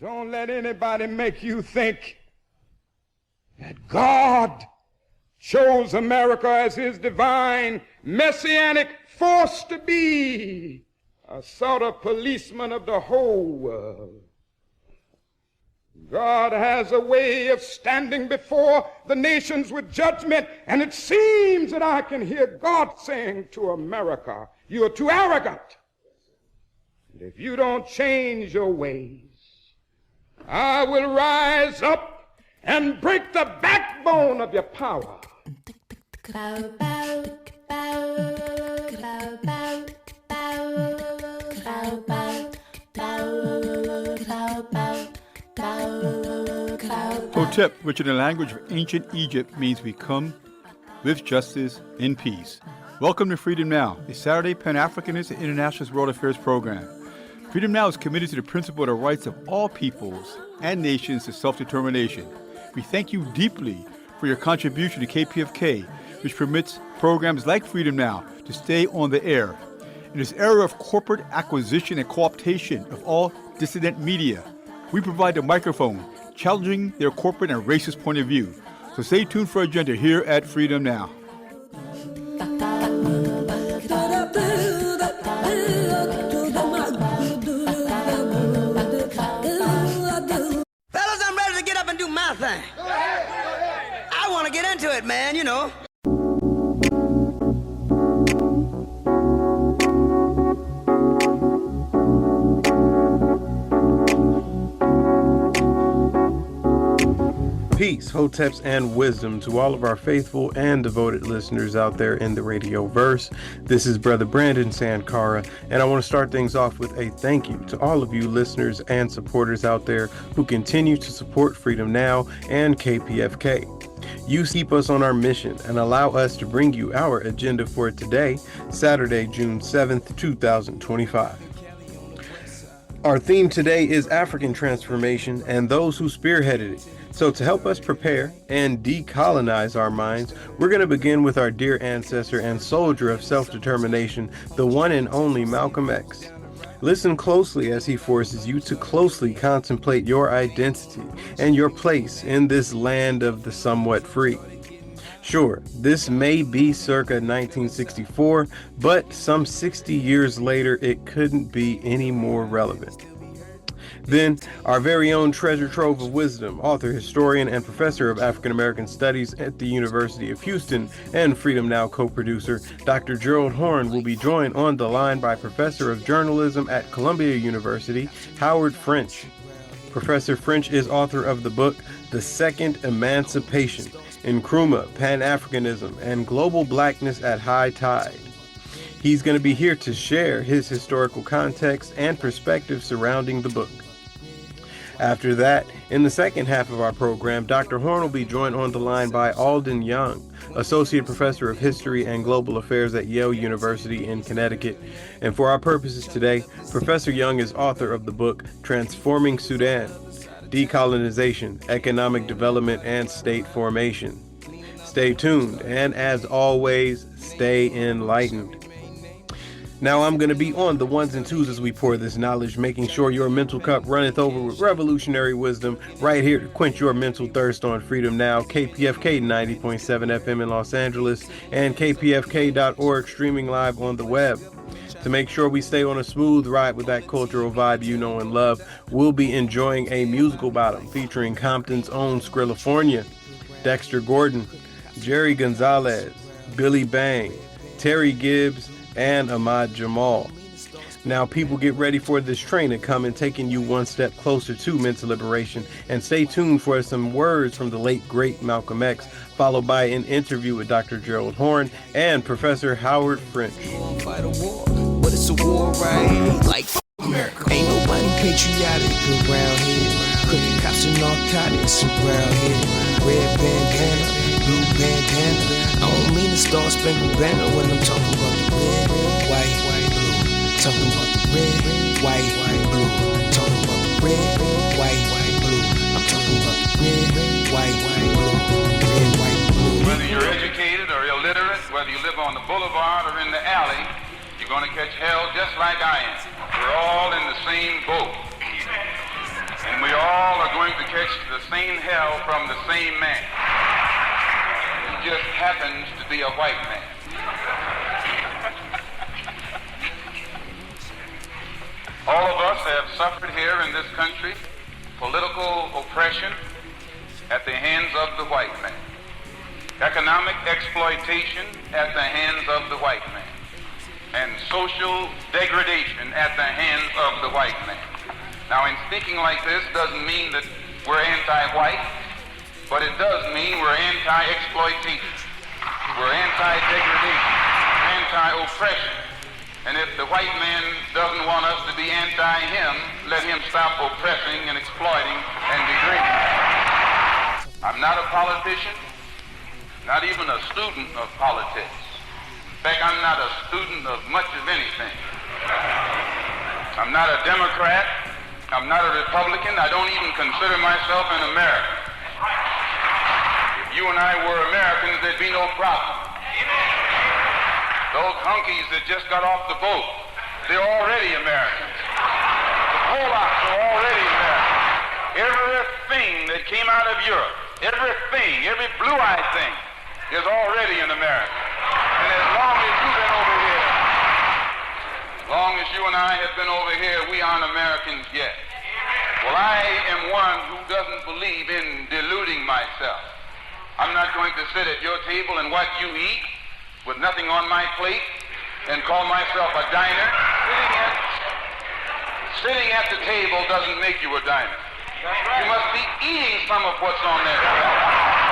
Don't let anybody make you think that God chose America as his divine messianic force to be a sort of policeman of the whole world. God has a way of standing before the nations with judgment, and it seems that I can hear God saying to America, "You are too arrogant. And if you don't change your ways, I will rise up and break the backbone of your power." Hotep, which in the language of ancient Egypt means we come with justice in peace. Welcome to Freedom Now, a Saturday Pan-Africanist and Internationalist World Affairs program. Freedom Now is committed to the principle of the rights of all peoples and nations to self-determination. We thank you deeply for your contribution to KPFK, which permits programs like Freedom Now to stay on the air. In this era of corporate acquisition and co-optation of all dissident media, we provide the microphone, challenging their corporate and racist point of view. So stay tuned for our agenda here at Freedom Now. Fellas, I'm ready to get up and do my thing. I want to get into it, man, you know. Peace, hoteps, and wisdom to all of our faithful and devoted listeners out there in the radio verse. This is Brother Brandon Sankara, and I want to start things off with a thank you to all of you listeners and supporters out there who continue to support Freedom Now and KPFK. You keep us on our mission and allow us to bring you our agenda for today, Saturday, June 7th, 2025. Our theme today is African transformation and those who spearheaded it. So to help us prepare and decolonize our minds, we're going to begin with our dear ancestor and soldier of self-determination, the one and only Malcolm X. Listen closely as he forces you to closely contemplate your identity and your place in this land of the somewhat free. Sure, this may be circa 1964, but some 60 years later, it couldn't be any more relevant. Then, our very own treasure trove of wisdom, author, historian, and professor of African American Studies at the University of Houston and Freedom Now co-producer, Dr. Gerald Horne, will be joined on the line by Professor of Journalism at Columbia University, Howard French. Professor French is author of the book, The Second Emancipation, Nkrumah Pan-Africanism, and Global Blackness at High Tide. He's going to be here to share his historical context and perspective surrounding the book. After that, in the second half of our program, Dr. Horne will be joined on the line by Alden Young, Associate Professor of History and Global Affairs at Yale University in Connecticut. And for our purposes today, Professor Young is author of the book Transforming Sudan, Decolonization, Economic Development, and State Formation. Stay tuned, and as always, stay enlightened. Now I'm going to be on the ones and twos as we pour this knowledge, making sure your mental cup runneth over with revolutionary wisdom, right here to quench your mental thirst on Freedom Now, KPFK 90.7 FM in Los Angeles, and kpfk.org, streaming live on the web. To make sure we stay on a smooth ride with that cultural vibe you know and love, we'll be enjoying a musical bottom featuring Compton's own Skrillafornia, Dexter Gordon, Jerry Gonzalez, Billy Bang, Terry Gibbs, and Ahmad Jamal. Now, people, get ready for this train to come and taking you one step closer to mental liberation, and stay tuned for some words from the late great Malcolm X, followed by an interview with Dr. Gerald Horne and Professor Howard French. Fight a war, but it's a war, right? Like America. Ain't nobody patriotic around here. Cooking cops and narcotics around here. Red bandana, blue bandana. I don't mean the star-spangled banner when I'm talking about the red, white, blue. Talking about the red, white, blue. Talking about the red, white, blue. I'm talking about the red, white, blue. Red, white, blue. Whether you're educated or illiterate, whether you live on the boulevard or in the alley, you're going to catch hell just like I am. We're all in the same boat. And we gets the same hell from the same man. He just happens to be a white man. All of us have suffered here in this country political oppression at the hands of the white man, economic exploitation at the hands of the white man, and social degradation at the hands of the white man. Now, in speaking like this doesn't mean that we're anti-white, but it does mean we're anti-exploitation, we're anti-degradation, anti-oppression. And if the white man doesn't want us to be anti-him, let him stop oppressing and exploiting and degrading. I'm not a politician, not even a student of politics. In fact, I'm not a student of much of anything. I'm not a Democrat. I'm not a Republican. I don't even consider myself an American. If you and I were Americans, there'd be no problem. Those hunkies that just got off the boat, they're already Americans. The Polacks are already Americans. Everything that came out of Europe, everything, every blue-eyed thing is already an American. And as long as you've been over here, as long as you and I have been over here, we aren't Americans yet. Well, I am one who doesn't believe in deluding myself. I'm not going to sit at your table and watch you eat with nothing on my plate and call myself a diner. Sitting at the table doesn't make you a diner. You must be eating some of what's on that table.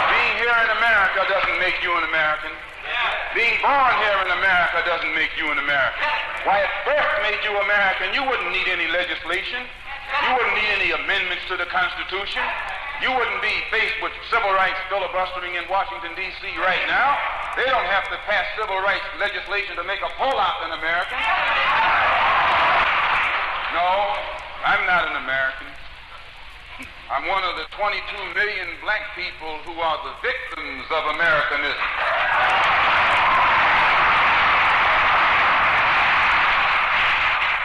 Being here in America doesn't make you an American. Being born here in America doesn't make you an American. Why, if birth made you American, you wouldn't need any legislation. You wouldn't need any amendments to the Constitution. You wouldn't be faced with civil rights filibustering in Washington, D.C. right now. They don't have to pass civil rights legislation to make a Polak an American. No, I'm not an American. I'm one of the 22 million black people who are the victims of Americanism.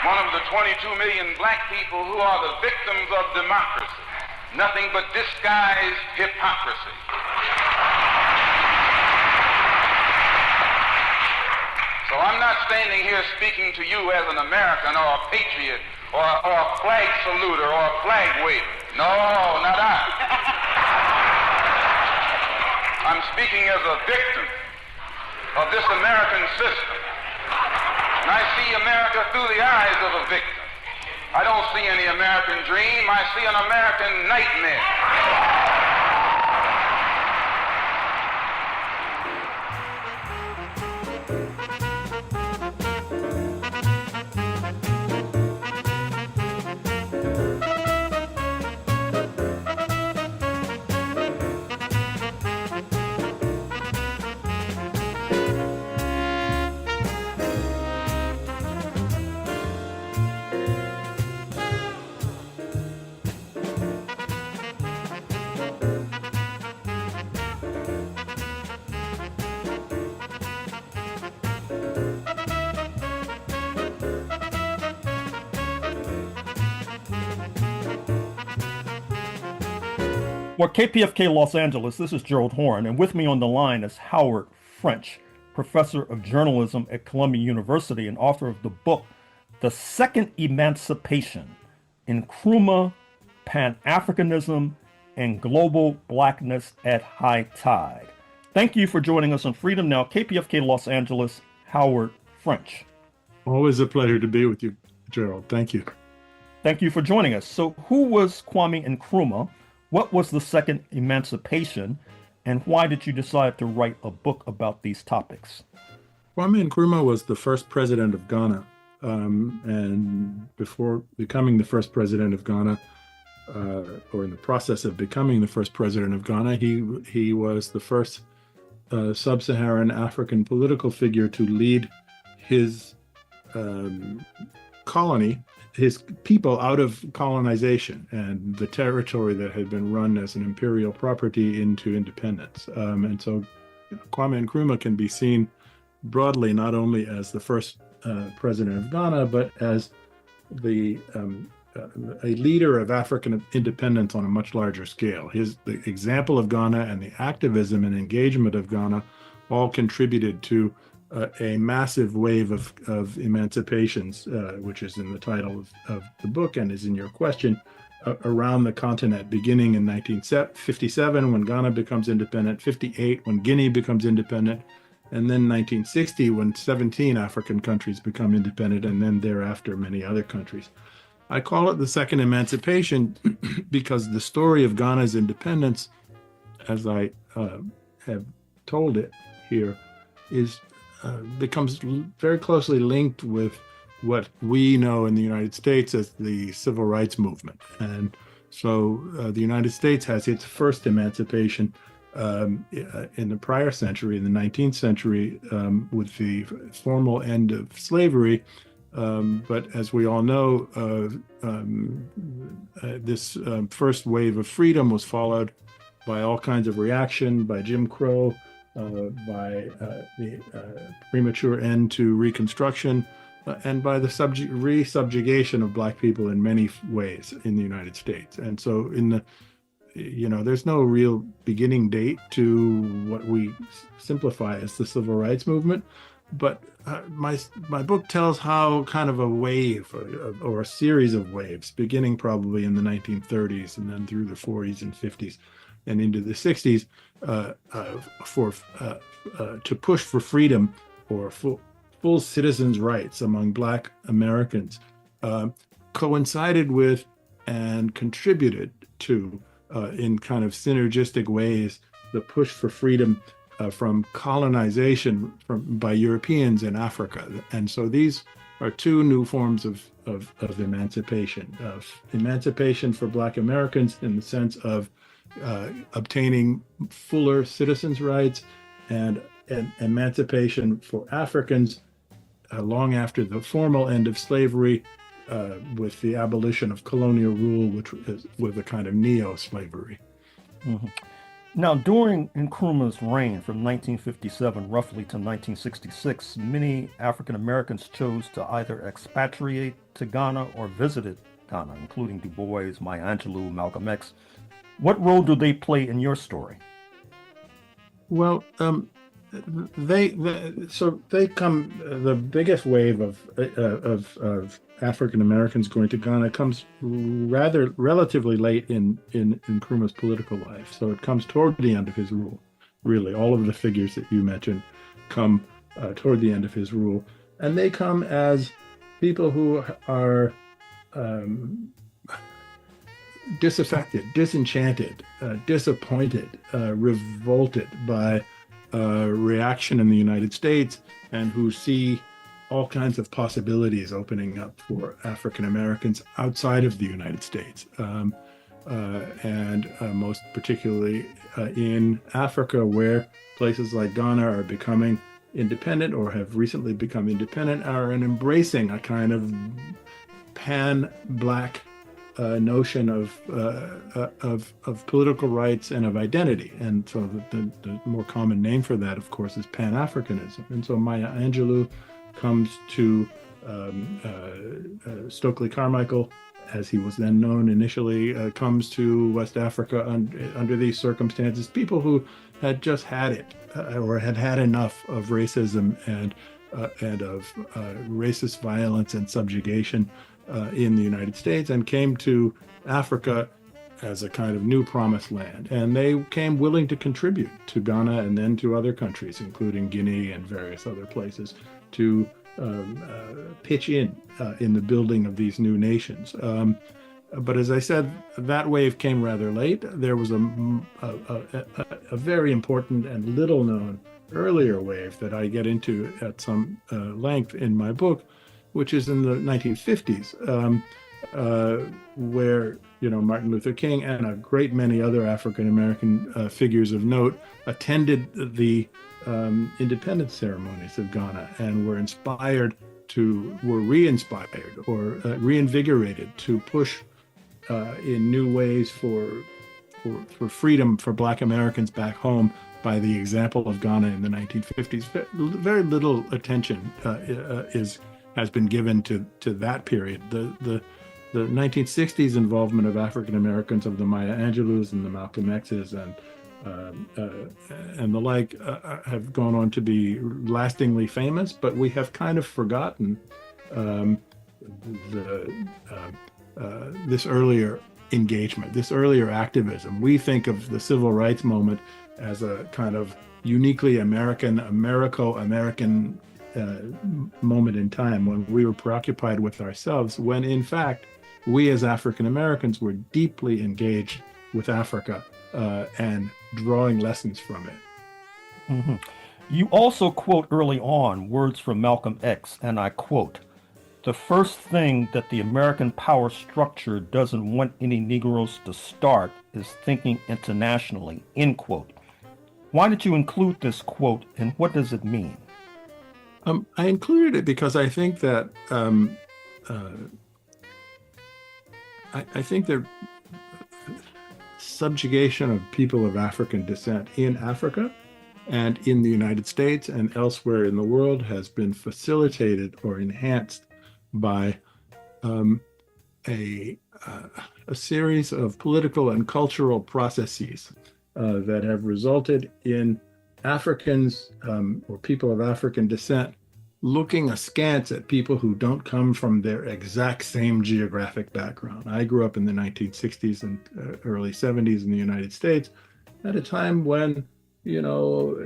One of the 22 million black people who are the victims of democracy. Nothing but disguised hypocrisy. So I'm not standing here speaking to you as an American or a patriot or a flag saluter or a flag waver. No, not I. I'm speaking as a victim of this American system. And I see America through the eyes of a victim. I don't see any American dream. I see an American nightmare. For KPFK Los Angeles, this is Gerald Horne, and with me on the line is Howard French, professor of journalism at Columbia University and author of the book, The Second Emancipation, Nkrumah Pan-Africanism and Global Blackness at High Tide. Thank you for joining us on Freedom Now, KPFK Los Angeles, Howard French. Always a pleasure to be with you, Gerald. Thank you. Thank you for joining us. So who was Kwame Nkrumah? What was the Second Emancipation, and why did you decide to write a book about these topics? Kwame Nkrumah was the first president of Ghana, and before becoming the first president of Ghana, or in the process of becoming the first president of Ghana, he was the first sub-Saharan African political figure to lead his colony, his people, out of colonization and the territory that had been run as an imperial property into independence. And so Kwame Nkrumah can be seen broadly not only as the first president of Ghana, but as the a leader of African independence on a much larger scale. The example of Ghana and the activism and engagement of Ghana all contributed to a massive wave of emancipations, which is in the title of the book and is in your question, around the continent, beginning in 1957 when Ghana becomes independent, 58 when Guinea becomes independent, and then 1960 when 17 African countries become independent, and then thereafter many other countries. I call it the Second Emancipation because the story of Ghana's independence, as I have told it here, becomes very closely linked with what we know in the United States as the Civil Rights Movement. And so the United States has its first emancipation in the prior century, in the 19th century, with the formal end of slavery. But as we all know, this first wave of freedom was followed by all kinds of reaction, by Jim Crow, by the premature end to Reconstruction, and by the re-subjugation of Black people in many ways in the United States. And so there's no real beginning date to what we simplify as the Civil Rights Movement. But my book tells how kind of a wave or a series of waves, beginning probably in the 1930s and then through the 40s and 50s and into the 60s, to push for freedom or full citizens' rights among Black Americans, coincided with and contributed to, in kind of synergistic ways, the push for freedom from colonization by Europeans in Africa. And so these are two new forms of emancipation. Emancipation for Black Americans in the sense of obtaining fuller citizens' rights, and emancipation for Africans long after the formal end of slavery, with the abolition of colonial rule, which was a kind of neo-slavery. Mm-hmm. Now, during Nkrumah's reign from 1957 roughly to 1966, many African Americans chose to either expatriate to Ghana or visited Ghana, including Du Bois, Maya Angelou, Malcolm X. What role do they play in your story? Well, they come. The biggest wave of African Americans going to Ghana comes relatively late in Nkrumah's political life. So it comes toward the end of his rule. Really, all of the figures that you mentioned come toward the end of his rule, and they come as people who are disaffected, disenchanted, disappointed, revolted by reaction in the United States, and who see all kinds of possibilities opening up for African Americans outside of the United States, and most particularly in Africa, where places like Ghana are becoming independent or have recently become independent, are embracing a kind of pan-Black notion of political rights and of identity. And so the more common name for that, of course, is Pan-Africanism. And so Maya Angelou comes to Stokely Carmichael, as he was then known initially, comes to West Africa under these circumstances. People who had just had it or had had enough of racism and of racist violence and subjugation in the United States, and came to Africa as a kind of new promised land. And they came willing to contribute to Ghana and then to other countries, including Guinea and various other places, to pitch in the building of these new nations. But as I said, that wave came rather late. There was a very important and little known earlier wave that I get into at some length in my book, which is in the 1950s, where Martin Luther King and a great many other African American figures of note attended the independence ceremonies of Ghana and were re-inspired or reinvigorated to push in new ways for freedom for Black Americans back home by the example of Ghana in the 1950s. Very little attention has been given to that period. The the 1960s involvement of African Americans, of the Maya Angelous and the Malcolm X's and the like, have gone on to be lastingly famous, but we have kind of forgotten this earlier engagement, this earlier activism. We think of the civil rights moment as a kind of uniquely American moment in time when we were preoccupied with ourselves, when in fact we as African Americans were deeply engaged with Africa and drawing lessons from it. Mm-hmm. You also quote early on words from Malcolm X, and I quote, "The first thing that the American power structure doesn't want any Negroes to start is thinking internationally," end quote. Why did you include this quote, and what does it mean? I included it because I think that I think that subjugation of people of African descent in Africa and in the United States and elsewhere in the world has been facilitated or enhanced by a series of political and cultural processes that have resulted in Africans or people of African descent looking askance at people who don't come from their exact same geographic background. I grew up in the 1960s and early 70s in the United States at a time when, you know,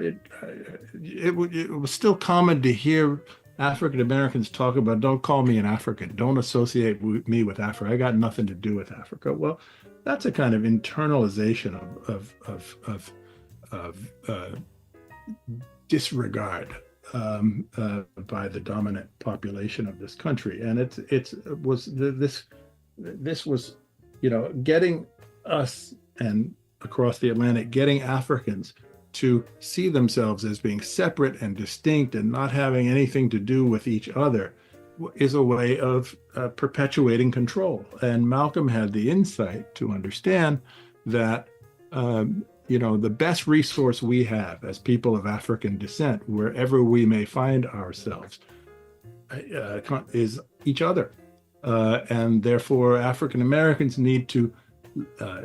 it was still common to hear African Americans talk about, "Don't call me an African, don't associate me with Africa, I got nothing to do with Africa." Well, that's a kind of internalization of disregard by the dominant population of this country, and this was, you know, getting us and across the Atlantic, getting Africans to see themselves as being separate and distinct and not having anything to do with each other is a way of perpetuating control. And Malcolm had the insight to understand that you know, the best resource we have as people of African descent, wherever we may find ourselves, is each other. And therefore, African Americans need to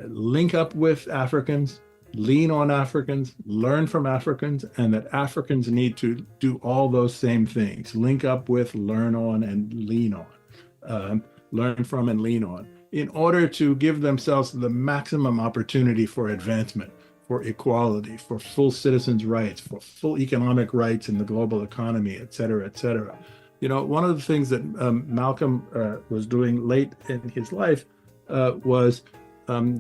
link up with Africans, lean on Africans, learn from Africans, and that Africans need to do all those same things: link up with, learn on, and lean on, learn from and lean on, in order to give themselves the maximum opportunity for advancement, for equality, for full citizens' rights, for full economic rights in the global economy, et cetera, et cetera. You know, one of the things that Malcolm was doing late in his life was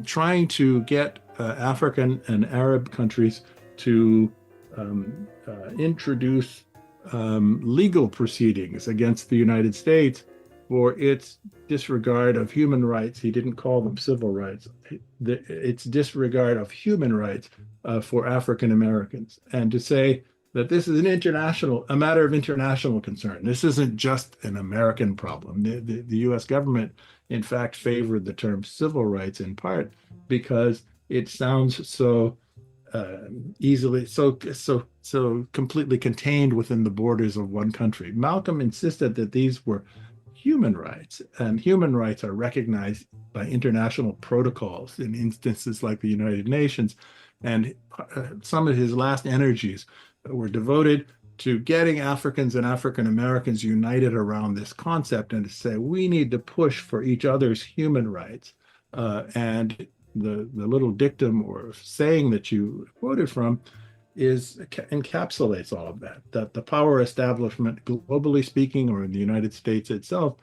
trying to get African and Arab countries to introduce legal proceedings against the United States for its disregard of human rights. He didn't call them civil rights. Its disregard of human rights for African Americans, and to say that this is a matter of international concern. This isn't just an American problem. The U.S. government, in fact, favored the term civil rights in part because it sounds so easily, so completely contained within the borders of one country. Malcolm insisted that these were human rights, and human rights are recognized by international protocols in instances like the United Nations. And some of his last energies were devoted to getting Africans and African Americans united around this concept and to say, we need to push for each other's human rights. And the little dictum or saying that you quoted from encapsulates all of that, that the power establishment, globally speaking, or in the United States itself,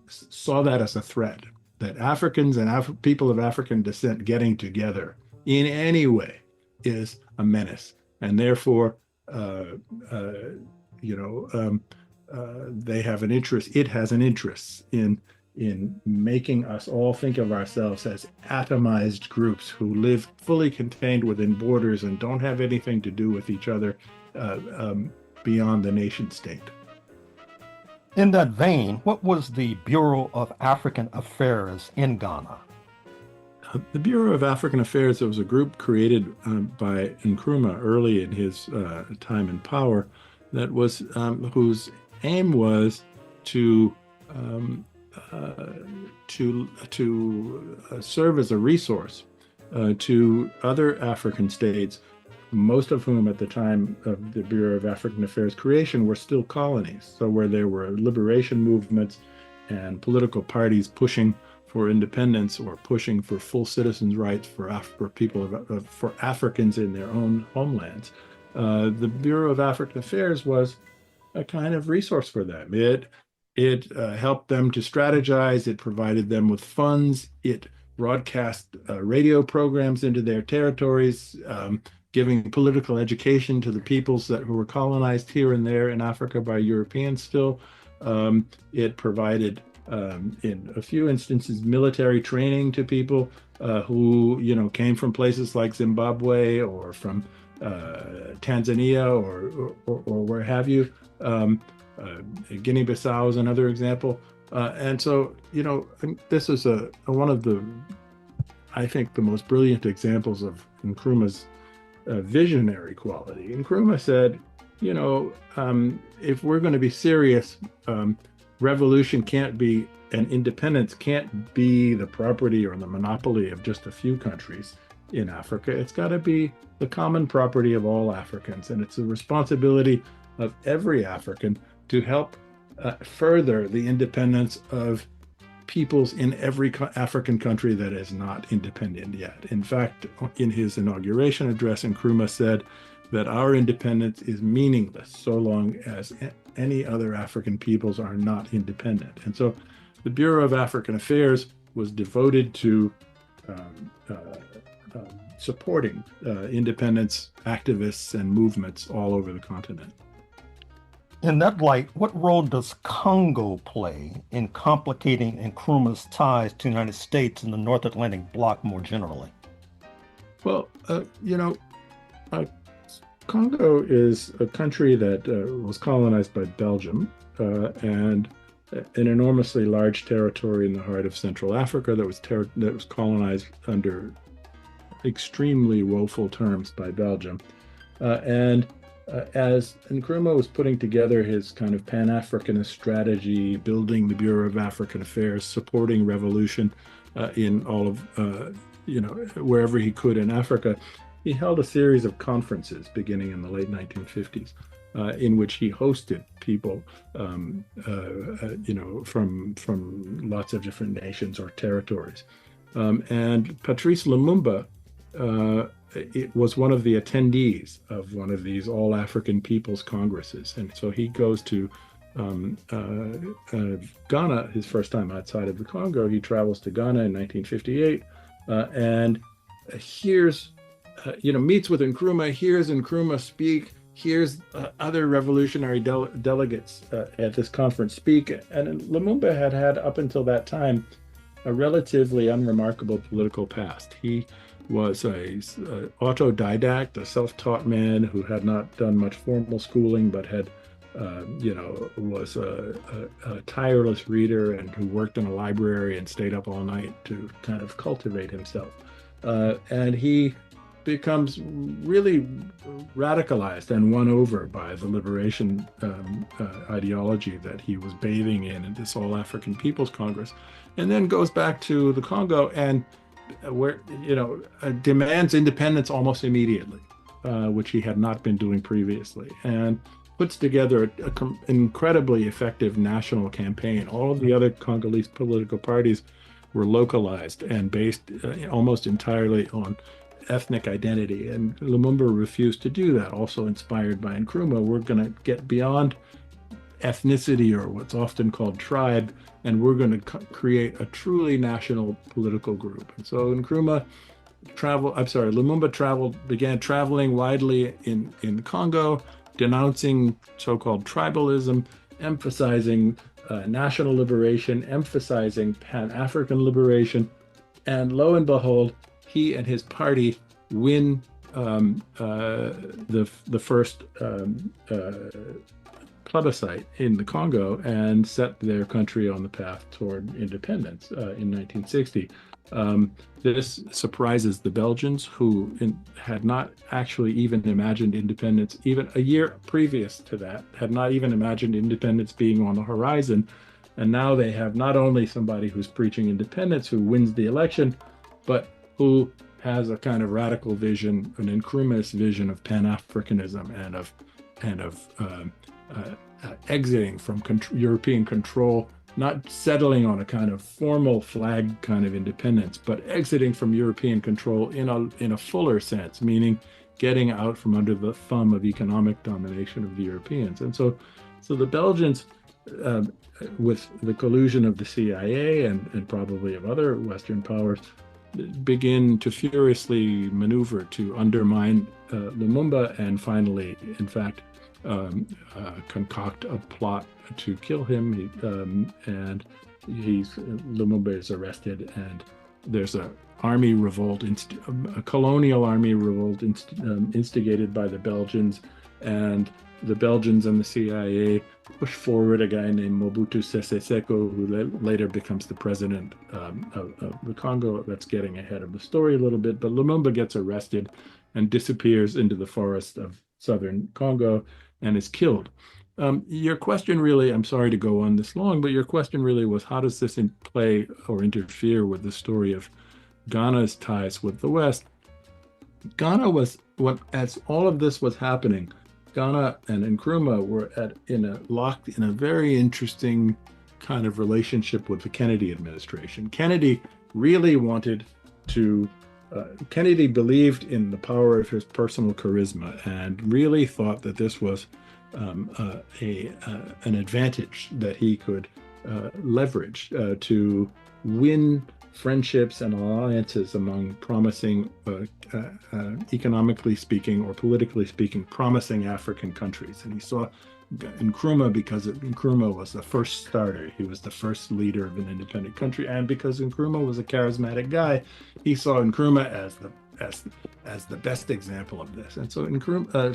saw that as a threat, that Africans and people of African descent getting together in any way is a menace. And therefore, they have an interest, it has an interest in making us all think of ourselves as atomized groups who live fully contained within borders and don't have anything to do with each other beyond the nation state. In that vein, what was the Bureau of African Affairs in Ghana? The Bureau of African Affairs was a group created by Nkrumah early in his time in power that was whose aim was to serve as a resource to other African states, most of whom at the time of the Bureau of African Affairs creation were still colonies. So where there were liberation movements and political parties pushing for independence or pushing for full citizens' rights for for Africans in their own homelands, the Bureau of African Affairs was a kind of resource for them. It helped them to strategize. It provided them with funds. It broadcast radio programs into their territories, giving political education to the peoples who were colonized here and there in Africa by Europeans still. It provided, in a few instances, military training to people who, came from places like Zimbabwe or from Tanzania or where have you. Guinea-Bissau is another example. And so, this is one of the, I think, the most brilliant examples of Nkrumah's visionary quality. Nkrumah said, if we're going to be serious, revolution can't be, and independence can't be the property or the monopoly of just a few countries in Africa. It's got to be the common property of all Africans. And it's the responsibility of every African to help further the independence of peoples in every African country that is not independent yet. In fact, in his inauguration address, Nkrumah said that our independence is meaningless so long as any other African peoples are not independent. And so the Bureau of African Affairs was devoted to supporting independence activists and movements all over the continent. In that light, what role does Congo play in complicating Nkrumah's ties to the United States and the North Atlantic bloc more generally? Well, Congo is a country that was colonized by Belgium and an enormously large territory in the heart of Central Africa that was colonized under extremely woeful terms by Belgium. As Nkrumah was putting together his kind of Pan-Africanist strategy, building the Bureau of African Affairs, supporting revolution in all of, wherever he could in Africa, he held a series of conferences beginning in the late 1950s in which he hosted people, from lots of different nations or territories. And Patrice Lumumba it was one of the attendees of one of these all-African People's Congresses. And so he goes to Ghana, his first time outside of the Congo. He travels to Ghana in 1958 and hears, meets with Nkrumah, hears Nkrumah speak, hears other revolutionary delegates at this conference speak. And Lumumba had up until that time, a relatively unremarkable political past. He was a autodidact, a self-taught man who had not done much formal schooling, but had, was a tireless reader and who worked in a library and stayed up all night to kind of cultivate himself. And he becomes really radicalized and won over by the liberation ideology that he was bathing in this All-African People's Congress, and then goes back to the Congo and demands independence almost immediately, which he had not been doing previously, and puts together an incredibly effective national campaign. All of the other Congolese political parties were localized and based almost entirely on ethnic identity, and Lumumba refused to do that, also inspired by Nkrumah. We're going to get beyond ethnicity, or what's often called tribe, and we're going to create a truly national political group. And so Lumumba began traveling widely in the Congo, denouncing so-called tribalism, emphasizing national liberation, emphasizing Pan-African liberation, and lo and behold, he and his party win the first plebiscite in the Congo and set their country on the path toward independence in 1960. This surprises the Belgians, who had not actually even imagined independence. Even a year previous to that, had not even imagined independence being on the horizon. And now they have not only somebody who's preaching independence, who wins the election, but who has a kind of radical vision, an Nkrumahist vision of Pan-Africanism and of exiting from European control, not settling on a kind of formal flag kind of independence, but exiting from European control in a fuller sense, meaning getting out from under the thumb of economic domination of the Europeans. And so the Belgians, with the collusion of the CIA and probably of other Western powers, begin to furiously maneuver to undermine Lumumba and finally, in fact, concoct a plot to kill him. Lumumba is arrested, and there's a army revolt, a colonial army revolt instigated by the Belgians, and the Belgians and the CIA push forward a guy named Mobutu Sese Seko, who later becomes the president of the Congo. That's getting ahead of the story a little bit, but Lumumba gets arrested and disappears into the forest of southern Congo and is killed. Your question really, I'm sorry to go on this long, but your question really was, how does this play or interfere with the story of Ghana's ties with the West? Ghana was, as all of this was happening, Ghana and Nkrumah were locked in a very interesting kind of relationship with the Kennedy administration. Kennedy really wanted to, Kennedy believed in the power of his personal charisma and really thought that this was an advantage that he could leverage to win friendships and alliances among promising, economically speaking or politically speaking, promising African countries. And he saw Nkrumah, because Nkrumah was the first starter. He was the first leader of an independent country. And because Nkrumah was a charismatic guy, he saw Nkrumah as the best example of this. And so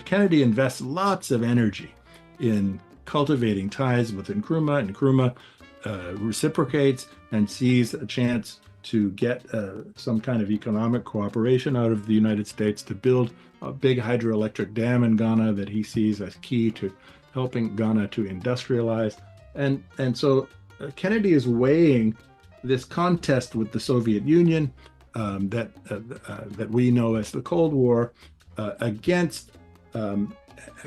Kennedy invests lots of energy in cultivating ties with Nkrumah. Nkrumah reciprocates and sees a chance to get some kind of economic cooperation out of the United States to build a big hydroelectric dam in Ghana that he sees as key to helping Ghana to industrialize. And so Kennedy is weighing this contest with the Soviet Union that we know as the Cold War against.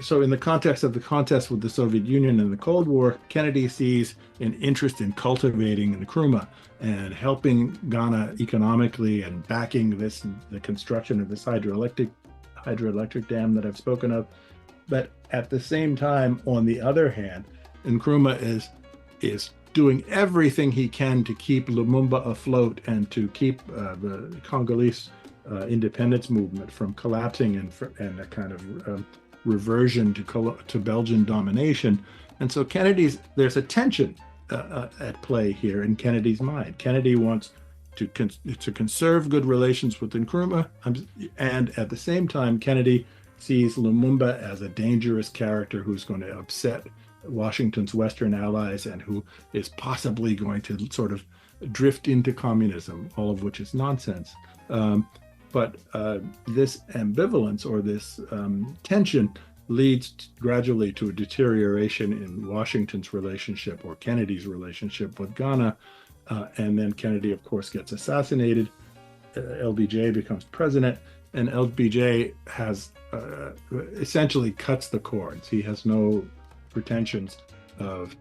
So in the context of the contest with the Soviet Union and the Cold War, Kennedy sees an interest in cultivating Nkrumah and helping Ghana economically and backing the construction of this hydroelectric dam that I've spoken of. But at the same time, on the other hand, Nkrumah is doing everything he can to keep Lumumba afloat and to keep the Congolese independence movement from collapsing and a kind of reversion to Belgian domination. And so there's a tension at play here in Kennedy's mind. Kennedy wants to conserve good relations with Nkrumah, and at the same time, Kennedy sees Lumumba as a dangerous character who's going to upset Washington's Western allies and who is possibly going to sort of drift into communism, all of which is nonsense. But this ambivalence or this tension leads gradually to a deterioration in Washington's relationship or Kennedy's relationship with Ghana. And then Kennedy, of course, gets assassinated. LBJ becomes president, and LBJ has essentially cuts the cords. He has no pretensions of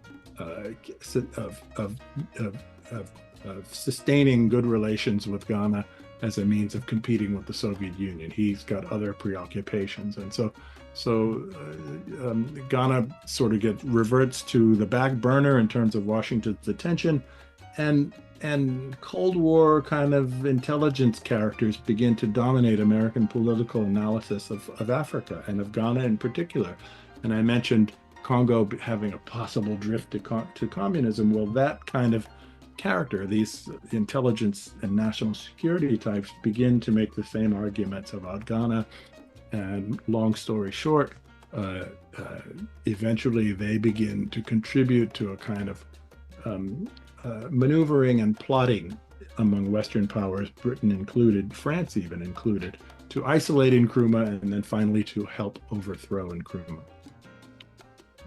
sustaining good relations with Ghana as a means of competing with the Soviet Union. He's got other preoccupations, and so Ghana sort of reverts to the back burner in terms of Washington's attention, and Cold War kind of intelligence characters begin to dominate American political analysis of Africa and of Ghana in particular. And I mentioned Congo having a possible drift to communism. Well, that kind of character, these intelligence and national security types, begin to make the same arguments about Ghana. And long story short, eventually they begin to contribute to a kind of maneuvering and plotting among Western powers, Britain included, France even included, to isolate Nkrumah and then finally to help overthrow Nkrumah.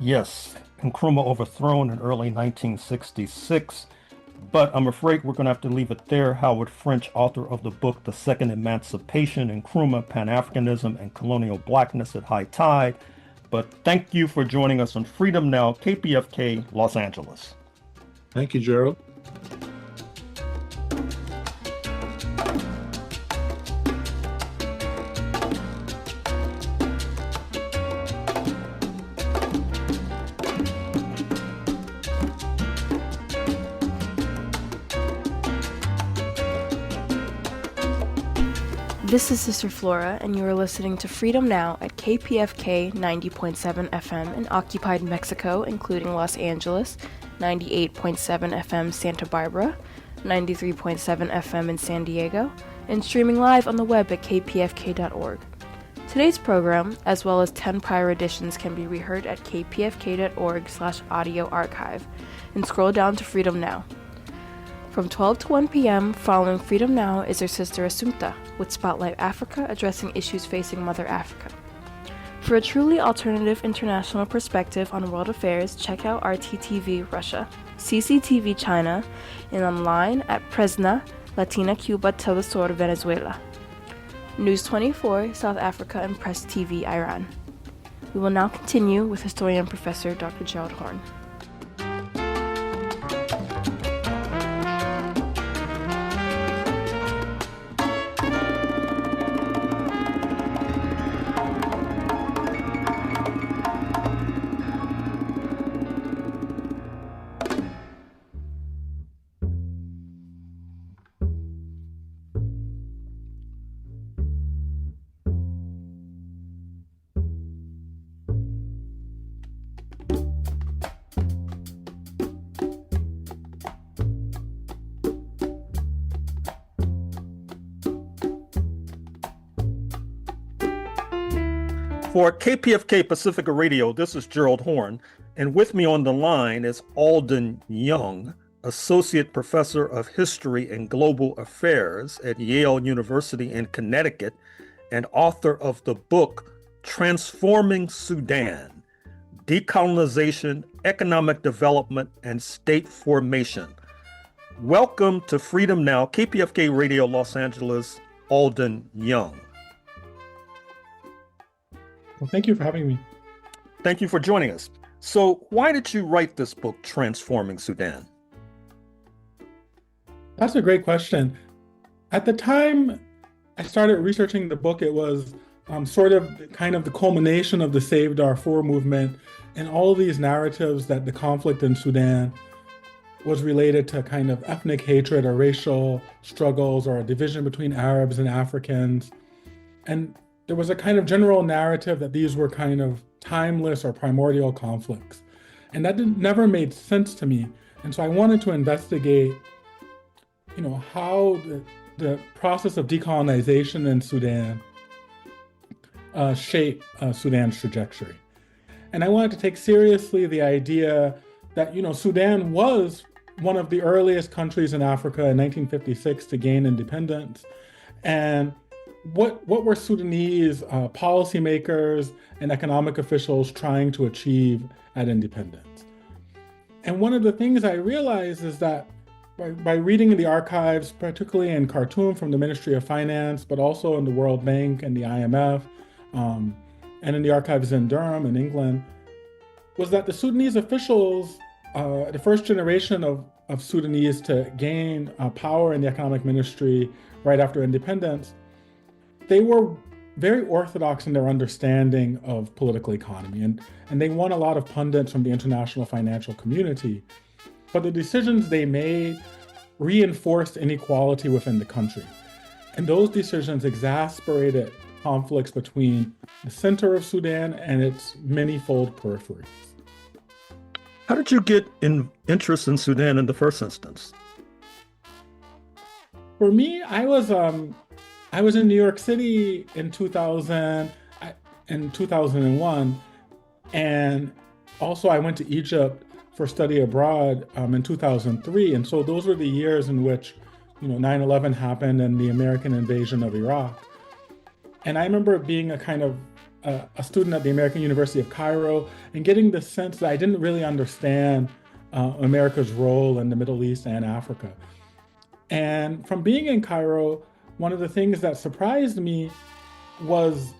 Yes, Nkrumah overthrown in early 1966, but I'm afraid we're going to have to leave it there. Howard French, author of the book The Second Emancipation, Nkrumah Pan-Africanism and Colonial Blackness at High Tide. But thank you for joining us on Freedom Now, KPFK, Los Angeles. Thank you, Gerald. This is Sister Flora, and you are listening to Freedom Now at KPFK 90.7 FM in occupied Mexico, including Los Angeles, 98.7 FM Santa Barbara, 93.7 FM in San Diego, and streaming live on the web at kpfk.org. Today's program, as well as 10 prior editions, can be reheard at kpfk.org/audio archive, and scroll down to Freedom Now. From 12 to 1 p.m., following Freedom Now is our sister Assumpta, with Spotlight Africa addressing issues facing Mother Africa. For a truly alternative international perspective on world affairs, check out RTTV Russia, CCTV China, and online at Presna, Latina Cuba Telesur Venezuela, News 24 South Africa, and Press TV Iran. We will now continue with historian Professor Dr. Gerald Horne. For KPFK Pacifica Radio, this is Gerald Horne, and with me on the line is Alden Young, Associate Professor of History and Global Affairs at Yale University in Connecticut, and author of the book Transforming Sudan: Decolonization, Economic Development, and State Formation. Welcome to Freedom Now, KPFK Radio Los Angeles, Alden Young. Well, thank you for having me. Thank you for joining us. So why did you write this book, Transforming Sudan? That's a great question. At the time I started researching the book, it was sort of kind of the culmination of the Save Darfur movement and all of these narratives that the conflict in Sudan was related to kind of ethnic hatred or racial struggles or a division between Arabs and Africans. And there was a kind of general narrative that these were kind of timeless or primordial conflicts. And that never made sense to me. And so I wanted to investigate, how the process of decolonization in Sudan shaped Sudan's trajectory. And I wanted to take seriously the idea that, Sudan was one of the earliest countries in Africa in 1956 to gain independence. And what were Sudanese policymakers and economic officials trying to achieve at independence? And one of the things I realized is that by reading in the archives, particularly in Khartoum from the Ministry of Finance, but also in the World Bank and the IMF, and in the archives in Durham in England, was that the Sudanese officials, the first generation of Sudanese to gain power in the economic ministry right after independence, they were very orthodox in their understanding of political economy, and they won a lot of pundits from the international financial community. But the decisions they made reinforced inequality within the country. And those decisions exacerbated conflicts between the center of Sudan and its many-fold peripheries. How did you get interest in Sudan in the first instance? For me, I was in New York City in 2001, and also I went to Egypt for study abroad in 2003. And so those were the years in which, 9/11 happened and the American invasion of Iraq. And I remember it being a kind of a student at the American University of Cairo and getting the sense that I didn't really understand America's role in the Middle East and Africa. And from being in Cairo, one of the things that surprised me was,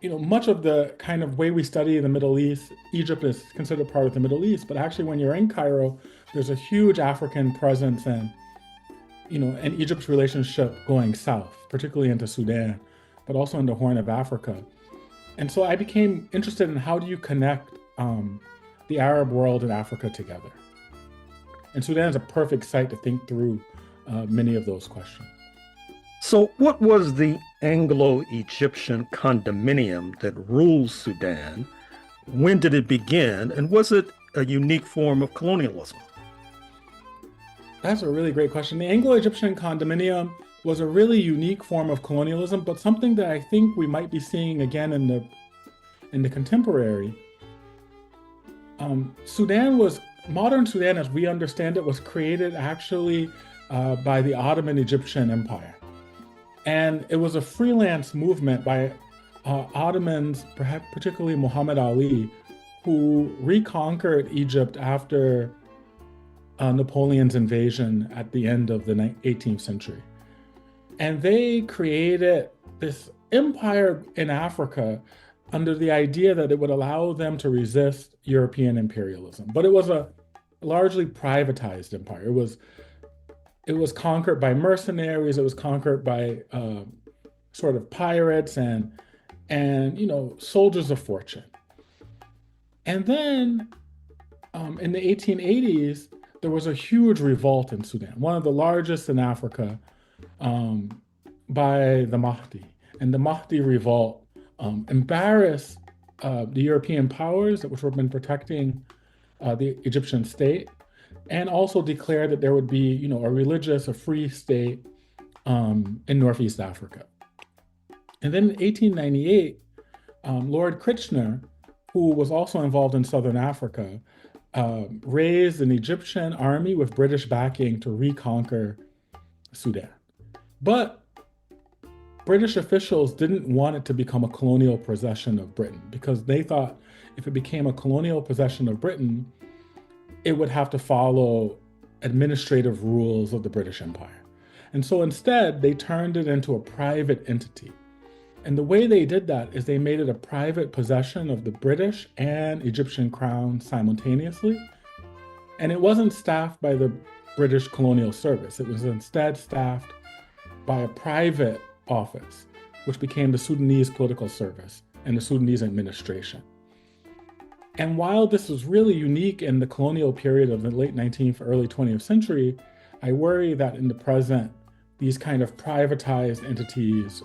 much of the kind of way we study the Middle East, Egypt is considered part of the Middle East, but actually when you're in Cairo, there's a huge African presence and Egypt's relationship going south, particularly into Sudan, but also in the Horn of Africa. And so I became interested in how do you connect the Arab world and Africa together. And Sudan is a perfect site to think through many of those questions. So what was the Anglo-Egyptian condominium that rules Sudan? When did it begin? And was it a unique form of colonialism? That's a really great question. The Anglo-Egyptian condominium was a really unique form of colonialism, but something that I think we might be seeing again in the contemporary. Modern Sudan, as we understand it, was created actually by the Ottoman Egyptian Empire. And it was a freelance movement by Ottomans, perhaps particularly Muhammad Ali, who reconquered Egypt after Napoleon's invasion at the end of the 18th century. And they created this empire in Africa under the idea that it would allow them to resist European imperialism. But it was a largely privatized empire. It was conquered by mercenaries. It was conquered by sort of pirates and soldiers of fortune. And then in the 1880s, there was a huge revolt in Sudan, one of the largest in Africa, by the Mahdi. And the Mahdi revolt embarrassed the European powers which had been protecting the Egyptian state, and also declared that there would be, a free state in Northeast Africa. And then in 1898, Lord Kitchener, who was also involved in Southern Africa, raised an Egyptian army with British backing to reconquer Sudan. But British officials didn't want it to become a colonial possession of Britain, because they thought if it became a colonial possession of Britain, it would have to follow administrative rules of the British Empire. And so instead, they turned it into a private entity. And the way they did that is they made it a private possession of the British and Egyptian crown simultaneously. And it wasn't staffed by the British Colonial Service. It was instead staffed by a private office, which became the Sudanese Political Service and the Sudanese administration. And while this was really unique in the colonial period of the late 19th, early 20th century, I worry that in the present, these kind of privatized entities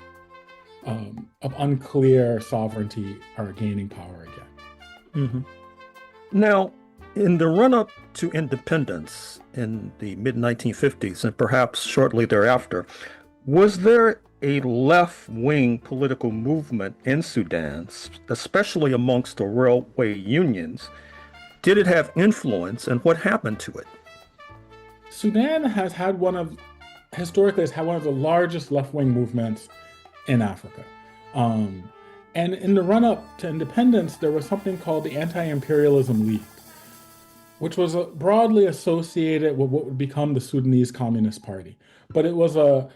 of unclear sovereignty are gaining power again. Mm-hmm. Now, in the run-up to independence in the mid-1950s, and perhaps shortly thereafter, was there a left-wing political movement in Sudan, especially amongst the railway unions? Did it have influence, and what happened to it? Sudan has historically had one of the largest left-wing movements in Africa. And in the run-up to independence, there was something called the Anti-Imperialism League, which was broadly associated with what would become the Sudanese Communist Party. But it was a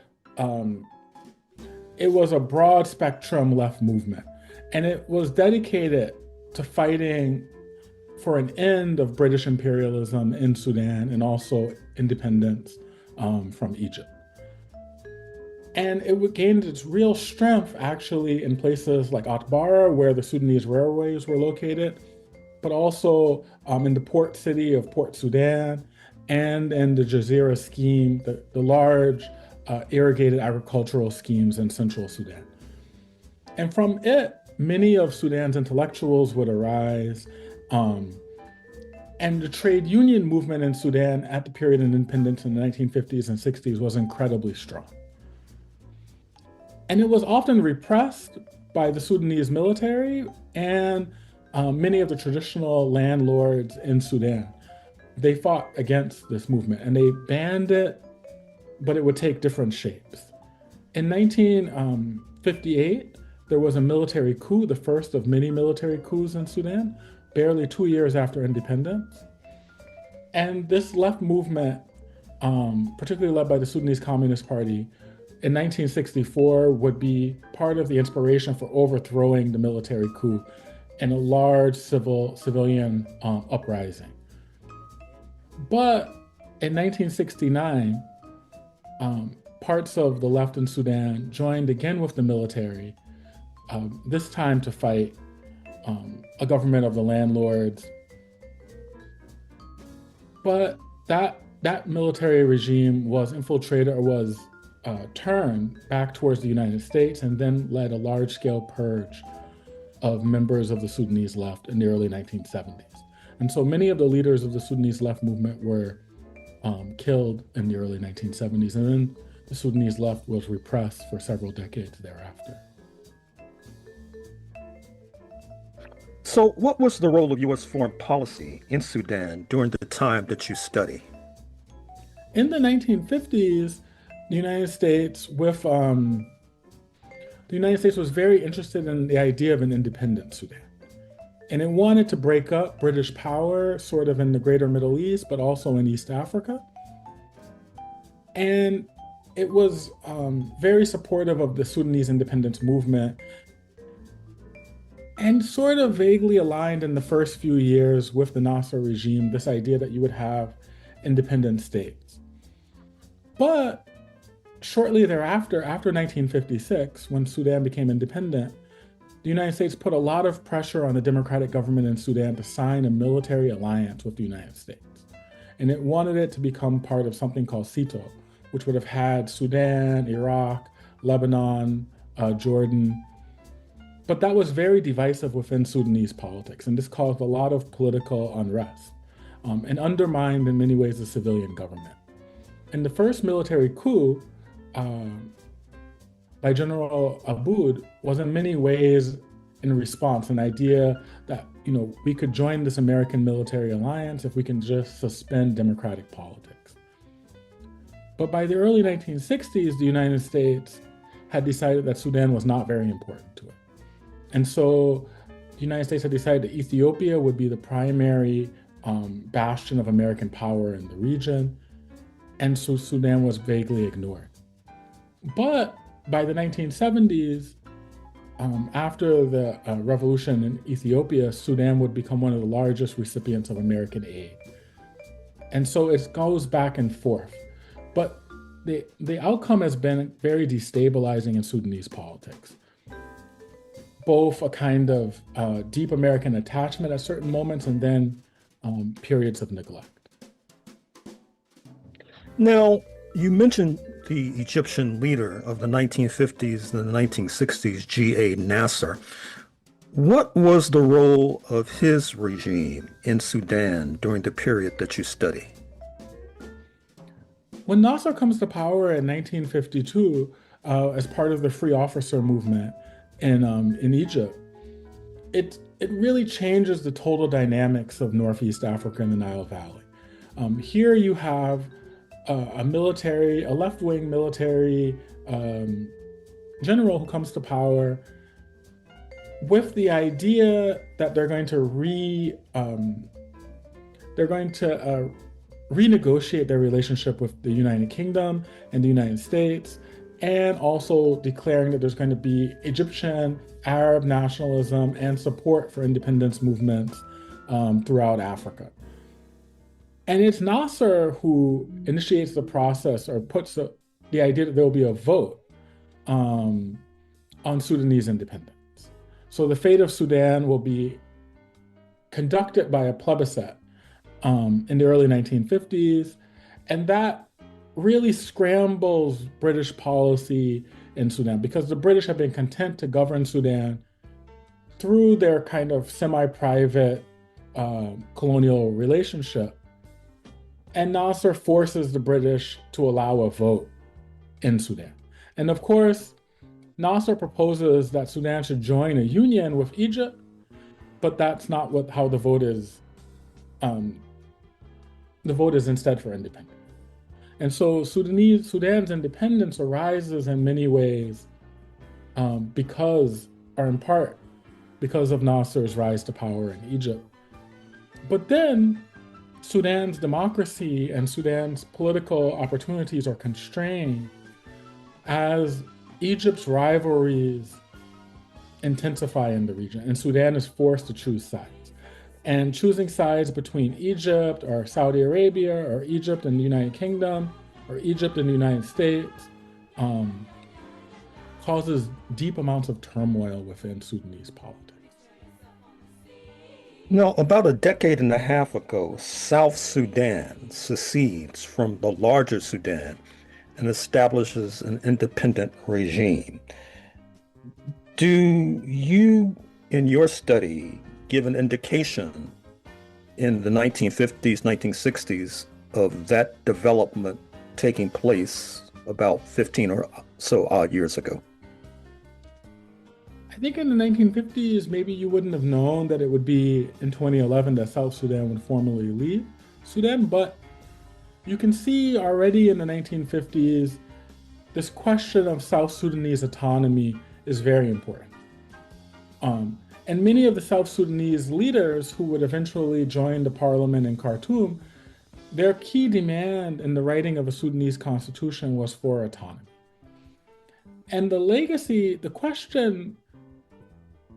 broad spectrum left movement, and it was dedicated to fighting for an end of British imperialism in Sudan and also independence from Egypt. And it gained its real strength actually in places like Atbara, where the Sudanese railways were located, but also in the port city of Port Sudan and in the Jazeera scheme, the large irrigated agricultural schemes in central Sudan. And from it, many of Sudan's intellectuals would arise. And the trade union movement in Sudan at the period of independence in the 1950s and 60s was incredibly strong. And it was often repressed by the Sudanese military and many of the traditional landlords in Sudan. They fought against this movement and they banned it, but it would take different shapes. In 1958, there was a military coup, the first of many military coups in Sudan, barely 2 years after independence. And this left movement, particularly led by the Sudanese Communist Party, in 1964 would be part of the inspiration for overthrowing the military coup in a large civilian uprising. But in 1969, parts of the left in Sudan joined again with the military, this time to fight a government of the landlords. But that military regime was infiltrated or was turned back towards the United States and then led a large-scale purge of members of the Sudanese left in the early 1970s. And so many of the leaders of the Sudanese left movement were killed in the early 1970s, and then the Sudanese left was repressed for several decades thereafter. So what was the role of U.S. foreign policy in Sudan during the time that you study? In the 1950s, the United States was very interested in the idea of an independent Sudan. And it wanted to break up British power sort of in the greater Middle East, but also in East Africa. And it was very supportive of the Sudanese independence movement and sort of vaguely aligned in the first few years with the Nasser regime, this idea that you would have independent states. But shortly thereafter, after 1956, when Sudan became independent, the United States put a lot of pressure on the democratic government in Sudan to sign a military alliance with the United States. And it wanted it to become part of something called SEATO, which would have had Sudan, Iraq, Lebanon, Jordan. But that was very divisive within Sudanese politics, and this caused a lot of political unrest and undermined in many ways the civilian government. And the first military coup by General Aboud was in many ways in response, an idea that, we could join this American military alliance if we can just suspend democratic politics. But by the early 1960s, the United States had decided that Sudan was not very important to it. And so the United States had decided that Ethiopia would be the primary bastion of American power in the region. And so Sudan was vaguely ignored. But by the 1970s, after the revolution in Ethiopia, Sudan would become one of the largest recipients of American aid. And so it goes back and forth. But the outcome has been very destabilizing in Sudanese politics. Both a kind of deep American attachment at certain moments and then periods of neglect. Now, you mentioned the Egyptian leader of the 1950s and the 1960s, G.A. Nasser. What was the role of his regime in Sudan during the period that you study? When Nasser comes to power in 1952 as part of the Free Officer movement in Egypt, it really changes the total dynamics of Northeast Africa and the Nile Valley. Here you have a left-wing military general who comes to power with the idea that they're going to renegotiate their relationship with the United Kingdom and the United States, and also declaring that there's going to be Egyptian Arab nationalism and support for independence movements throughout Africa. And it's Nasser who initiates the process or puts the idea that there will be a vote on Sudanese independence. So the fate of Sudan will be conducted by a plebiscite in the early 1950s. And that really scrambles British policy in Sudan because the British have been content to govern Sudan through their kind of semi-private colonial relationship. And Nasser forces the British to allow a vote in Sudan. And of course, Nasser proposes that Sudan should join a union with Egypt, but that's not how the vote is. The vote is instead for independence. And so Sudan's independence arises in many ways because are in part because of Nasser's rise to power in Egypt. But then Sudan's democracy and Sudan's political opportunities are constrained as Egypt's rivalries intensify in the region, and Sudan is forced to choose sides. And choosing sides between Egypt or Saudi Arabia or Egypt and the United Kingdom or Egypt and the United States causes deep amounts of turmoil within Sudanese politics. Now, about a decade and a half ago, South Sudan secedes from the larger Sudan and establishes an independent regime. Do you, in your study, give an indication in the 1950s, 1960s of that development taking place about 15 or so odd years ago? I think in the 1950s, maybe you wouldn't have known that it would be in 2011 that South Sudan would formally leave Sudan, but you can see already in the 1950s, this question of South Sudanese autonomy is very important. And many of the South Sudanese leaders who would eventually join the parliament in Khartoum, their key demand in the writing of a Sudanese constitution was for autonomy. And the legacy, the question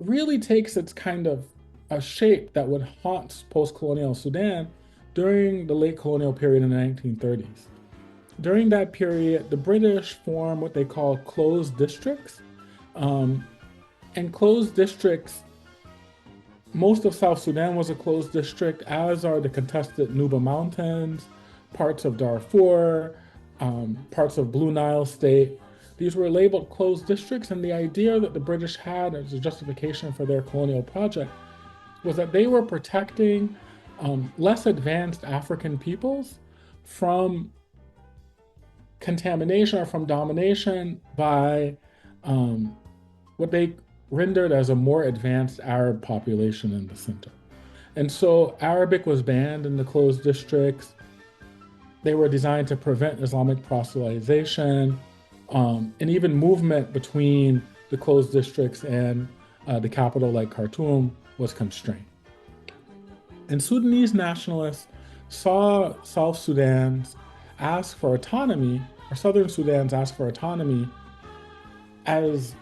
really takes its kind of a shape that would haunt post-colonial Sudan during the late colonial period in the 1930s. During that period, the British formed what they call closed districts. And closed districts, most of South Sudan was a closed district, as are the contested Nuba Mountains, parts of Darfur, parts of Blue Nile State. These were labeled closed districts, and the idea that the British had as a justification for their colonial project was that they were protecting less advanced African peoples from contamination or from domination by what they rendered as a more advanced Arab population in the center. And so Arabic was banned in the closed districts. They were designed to prevent Islamic proselytization, and even movement between the closed districts and the capital like Khartoum was constrained. And Sudanese nationalists saw South Sudan's ask for autonomy, or Southern Sudan's ask for autonomy, as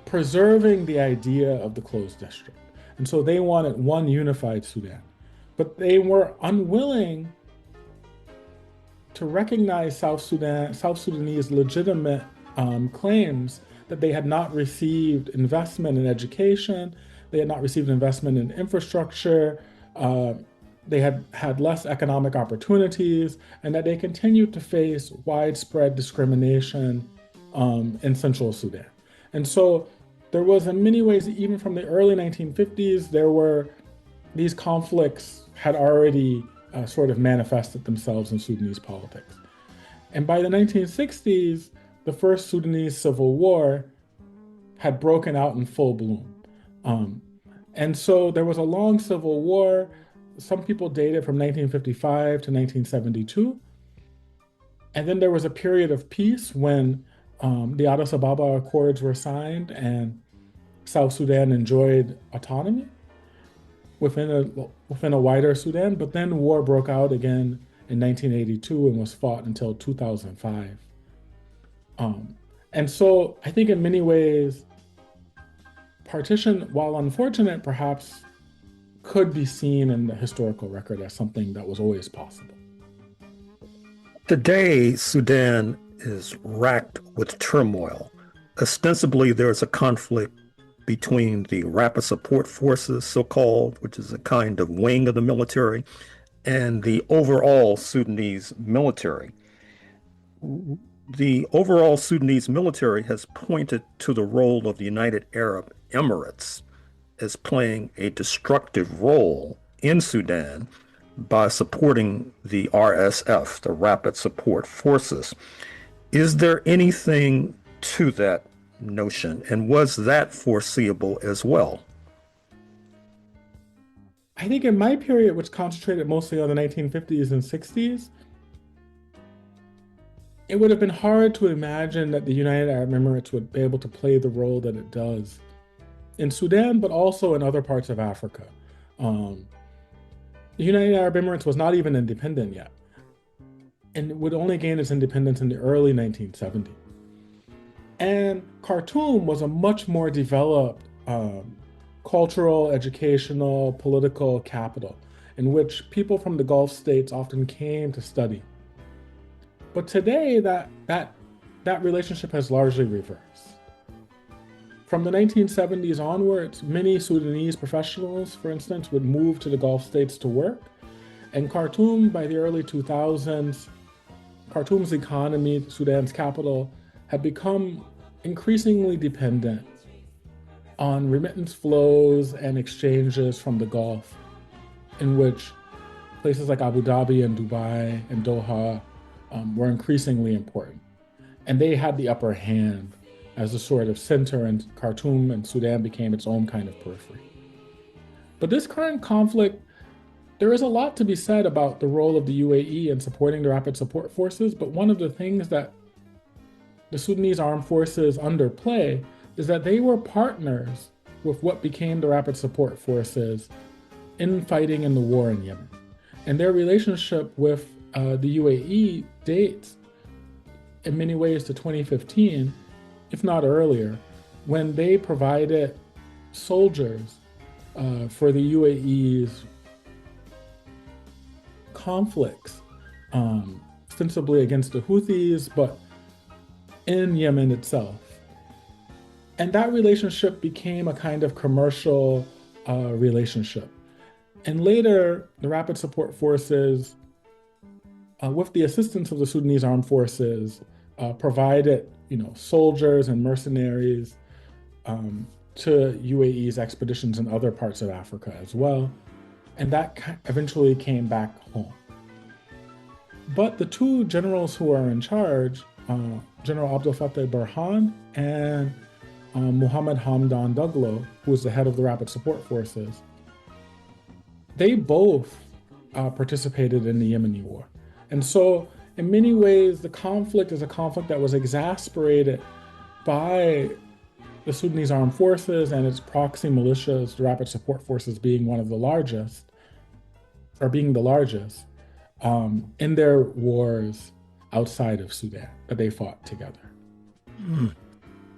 preserving the idea of the closed district. And so they wanted one unified Sudan. But they were unwilling to recognize South Sudanese legitimate claims that they had not received investment in education, they had not received investment in infrastructure, they had had less economic opportunities, and that they continued to face widespread discrimination in Central Sudan. And so there was, in many ways, even from the early 1950s, these conflicts had already sort of manifested themselves in Sudanese politics. And by the 1960s, the first Sudanese civil war had broken out in full bloom. And so there was a long civil war. Some people date it from 1955 to 1972. And then there was a period of peace when the Addis Ababa Accords were signed and South Sudan enjoyed autonomy within a wider Sudan. But then war broke out again in 1982 and was fought until 2005. And so I think in many ways, partition, while unfortunate, perhaps could be seen in the historical record as something that was always possible. Today, Sudan is racked with turmoil. Ostensibly, there's a conflict between the Rapid Support Forces, so-called, which is a kind of wing of the military, and the overall Sudanese military. The overall Sudanese military has pointed to the role of the United Arab Emirates as playing a destructive role in Sudan by supporting the RSF, the Rapid Support Forces. Is there anything to that notion, and was that foreseeable as well? I think in my period, which concentrated mostly on the 1950s and 60s, it would have been hard to imagine that the United Arab Emirates would be able to play the role that it does in Sudan, but also in other parts of Africa. The United Arab Emirates was not even independent yet, and it would only gain its independence in the early 1970s. And Khartoum was a much more developed cultural, educational, political capital in which people from the Gulf states often came to study. But today, that relationship has largely reversed. From the 1970s onwards, many Sudanese professionals, for instance, would move to the Gulf states to work. And Khartoum, by the early 2000s, Khartoum's economy, Sudan's capital, had become increasingly dependent on remittance flows and exchanges from the Gulf, in which places like Abu Dhabi and Dubai and Doha were increasingly important. And they had the upper hand as a sort of center, and Khartoum and Sudan became its own kind of periphery. But this current conflict, there is a lot to be said about the role of the UAE in supporting the Rapid Support Forces, but one of the things that the Sudanese armed forces underplay is that they were partners with what became the Rapid Support Forces in fighting in the war in Yemen. And their relationship with the UAE dates in many ways to 2015, if not earlier, when they provided soldiers for the UAE's conflicts, ostensibly against the Houthis, but in Yemen itself. And that relationship became a kind of commercial relationship. And later, the Rapid Support Forces, with the assistance of the Sudanese armed forces, provided soldiers and mercenaries to UAE's expeditions in other parts of Africa as well. And that eventually came back home. But the two generals who are in charge, General Abdel Fattah Burhan and Mohammed Hamdan Daglo, who is the head of the Rapid Support Forces, they both participated in the Yemeni war. And so in many ways, the conflict is a conflict that was exacerbated by the Sudanese armed forces and its proxy militias, the Rapid Support Forces being one of the largest, or being the largest, in their wars outside of Sudan that they fought together.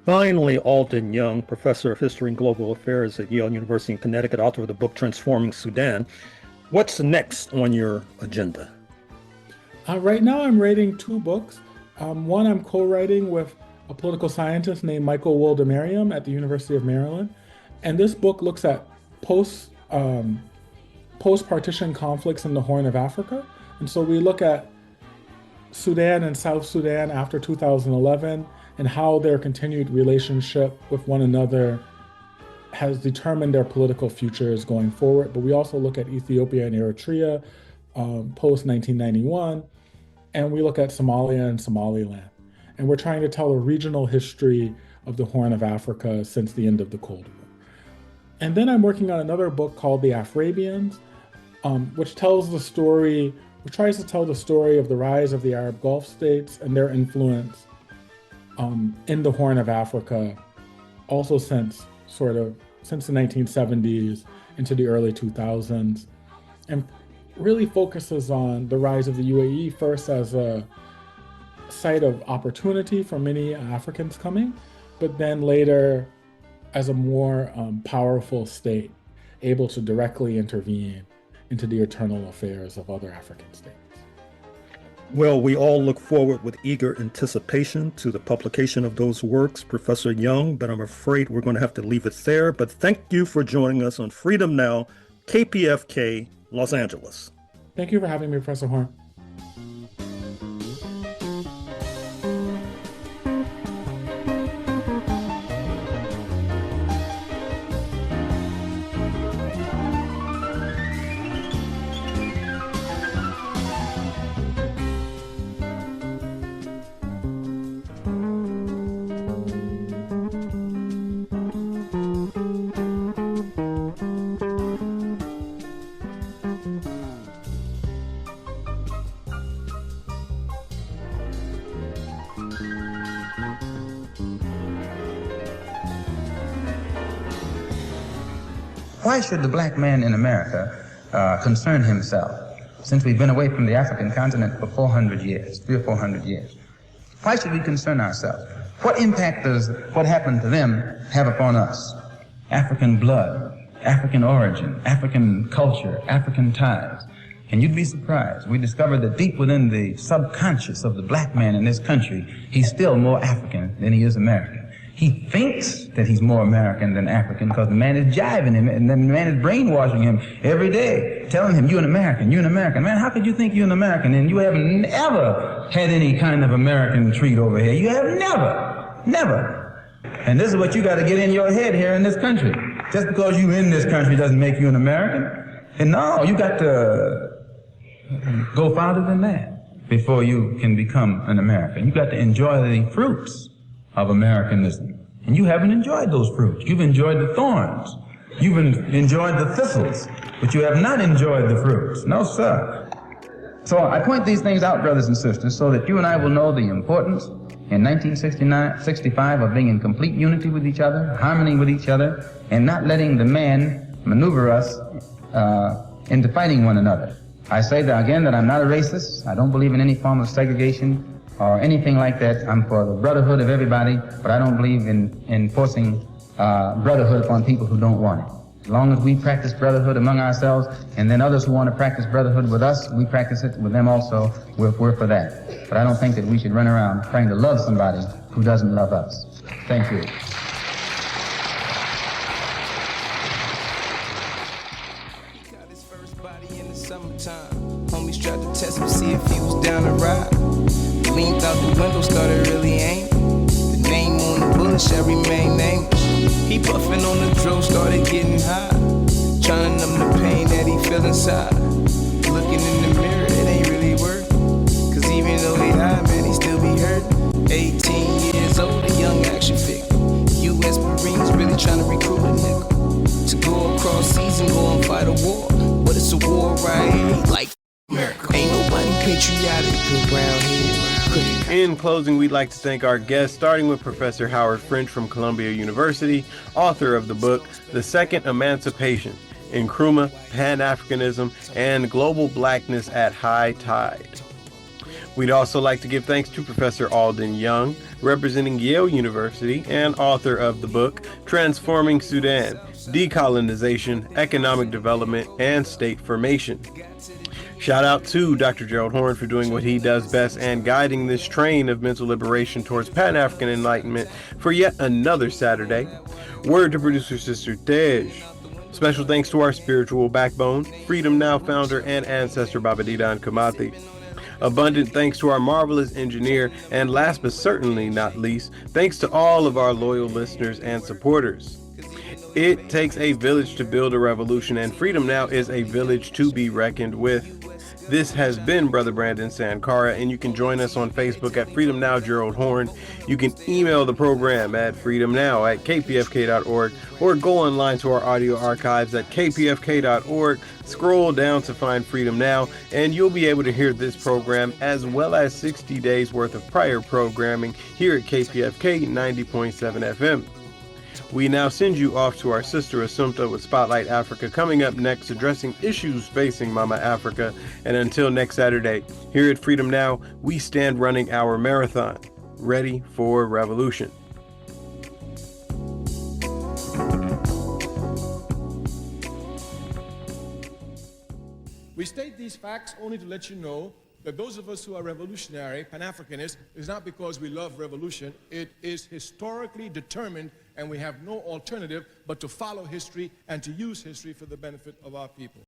Finally, Alden Young, professor of history and global affairs at Yale University in Connecticut, author of the book Transforming Sudan. What's next on your agenda? Right now, I'm writing two books. One I'm co-writing with a political scientist named Michael Woldemariam at the University of Maryland. And this book looks at post-partition conflicts in the Horn of Africa. And so we look at Sudan and South Sudan after 2011 and how their continued relationship with one another has determined their political futures going forward. But we also look at Ethiopia and Eritrea post-1991, and we look at Somalia and Somaliland. And we're trying to tell a regional history of the Horn of Africa since the end of the Cold War. And then I'm working on another book called The Afrabians, which tries to tell the story of the rise of the Arab Gulf states and their influence in the Horn of Africa, also since the 1970s into the early 2000s, and really focuses on the rise of the UAE first as a site of opportunity for many Africans coming, but then later as a more powerful state, able to directly intervene into the internal affairs of other African states. Well, we all look forward with eager anticipation to the publication of those works, Professor Young, but I'm afraid we're going to have to leave it there. But thank you for joining us on Freedom Now, KPFK, Los Angeles. Thank you for having me, Professor Horne. Why should the black man in America concern himself, since we've been away from the African continent for 400 years, 300 or 400 years? Why should we concern ourselves? What impact does what happened to them have upon us? African blood, African origin, African culture, African ties. And you'd be surprised. We discovered that deep within the subconscious of the black man in this country, he's still more African than he is American. He thinks that he's more American than African because the man is jiving him and the man is brainwashing him every day, telling him, you're an American, you're an American. Man, how could you think you're an American and you haven't ever had any kind of American treat over here? You have never. And this is what you got to get in your head here in this country. Just because you're in this country doesn't make you an American. And no, you got to go farther than that before you can become an American. You got to enjoy the fruits of Americanism. And you haven't enjoyed those fruits. You've enjoyed the thorns. You've enjoyed the thistles, but you have not enjoyed the fruits. No, sir. So I point these things out, brothers and sisters, so that you and I will know the importance in 1965 of being in complete unity with each other, harmony with each other, and not letting the man maneuver us into fighting one another. I say that again that I'm not a racist. I don't believe in any form of segregation or anything like that. I'm for the brotherhood of everybody, but I don't believe in forcing brotherhood upon people who don't want it. As long as we practice brotherhood among ourselves, and then others who want to practice brotherhood with us, we practice it with them also. We're for that. But I don't think that we should run around trying to love somebody who doesn't love us. Thank you. Got his first body in the summertime. Homies tried to test him, see if he was down to ride. Leaned out the window, started really aiming. The name on the bullet shall remain nameless. He puffing on the drill, started getting high. Trying to numb the pain that he feel inside. Looking in the mirror, it ain't really working. Cause even though he high, man, he still be hurting. 18 years old, a young action figure. U.S. Marines really trying to recruit a nigga to go across seas and go and fight a war. But it's a war right here, like America. Ain't nobody patriotic around here. In closing, we'd like to thank our guests, starting with Professor Howard French from Columbia University, author of the book, The Second Emancipation, Nkrumah Pan-Africanism, and Global Blackness at High Tide. We'd also like to give thanks to Professor Alden Young, representing Yale University, and author of the book, Transforming Sudan, Decolonization, Economic Development, and State Formation. Shout out to Dr. Gerald Horne for doing what he does best and guiding this train of mental liberation towards Pan-African enlightenment for yet another Saturday. Word to producer Sister Tej. Special thanks to our spiritual backbone, Freedom Now founder and ancestor Babadidan Kamati. Abundant thanks to our marvelous engineer, and last but certainly not least, thanks to all of our loyal listeners and supporters. It takes a village to build a revolution, and Freedom Now is a village to be reckoned with. This has been Brother Brandon Sankara, and you can join us on Facebook at Freedom Now Gerald Horne. You can email the program at freedomnow@kpfk.org, or go online to our audio archives at kpfk.org. Scroll down to find Freedom Now, and you'll be able to hear this program as well as 60 days worth of prior programming here at KPFK 90.7 FM. We now send you off to our sister Assumpta with Spotlight Africa, coming up next, addressing issues facing Mama Africa. And until next Saturday, here at Freedom Now, we stand running our marathon, ready for revolution. We state these facts only to let you know that those of us who are revolutionary, Pan-Africanists, is not because we love revolution. It is historically determined, and we have no alternative but to follow history and to use history for the benefit of our people.